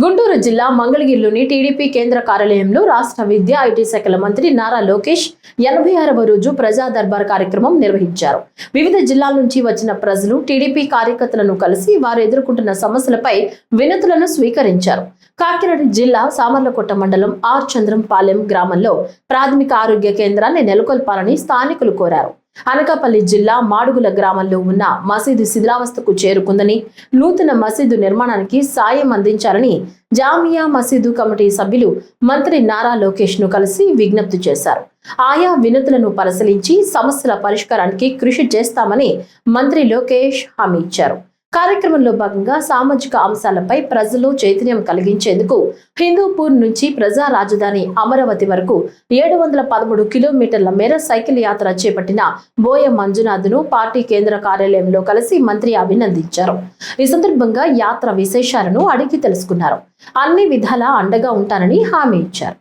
గుంటూరు జిల్లా మంగళగిరిలోని టీడీపీ కేంద్ర కార్యాలయంలో రాష్ట్ర విద్యా ఐటీ శాఖల మంత్రి నారా లోకేష్ 86వ రోజు ప్రజా దర్బార్ కార్యక్రమం నిర్వహించారు. వివిధ జిల్లాల నుంచి వచ్చిన ప్రజలు టీడీపీ కార్యకర్తలను కలిసి వారు ఎదుర్కొంటున్న సమస్యలపై వినతులను స్వీకరించారు. కాకినాడ జిల్లా సామర్లకోట మండలం ఆర్ చంద్రంపాలెం గ్రామంలో ప్రాథమిక ఆరోగ్య కేంద్రాన్ని నెలకొల్పాలని స్థానికులు కోరారు. అనకాపల్లి జిల్లా మాడుగుల గ్రామంలో ఉన్న మసీదు శిథిలావస్థకు చేరుకుందని, నూతన మసీదు నిర్మాణానికి సాయం అందించాలని జామియా మసీదు కమిటీ సభ్యులు మంత్రి నారా లోకేష్ ను కలిసి విజ్ఞప్తి చేశారు. ఆయా వినతులను పరిశీలించి సమస్యల పరిష్కారానికి కృషి చేస్తామని మంత్రి లోకేష్ హామీ ఇచ్చారు. కార్యక్రమంలో భాగంగా సామాజిక అంశాలపై ప్రజల్లో చైతన్యం కలిగించేందుకు హిందూపూర్ నుంచి ప్రజా రాజధాని అమరావతి వరకు 713 కిలోమీటర్ల మేర సైకిల్ యాత్ర చేపట్టిన బోయ మంజునాథ్ను పార్టీ కేంద్ర కార్యాలయంలో కలిసి మంత్రి అభినందించారు. ఈ సందర్భంగా యాత్ర విశేషాలను అడిగి తెలుసుకున్నారు. అన్ని విధాలా అండగా ఉంటానని హామీ ఇచ్చారు.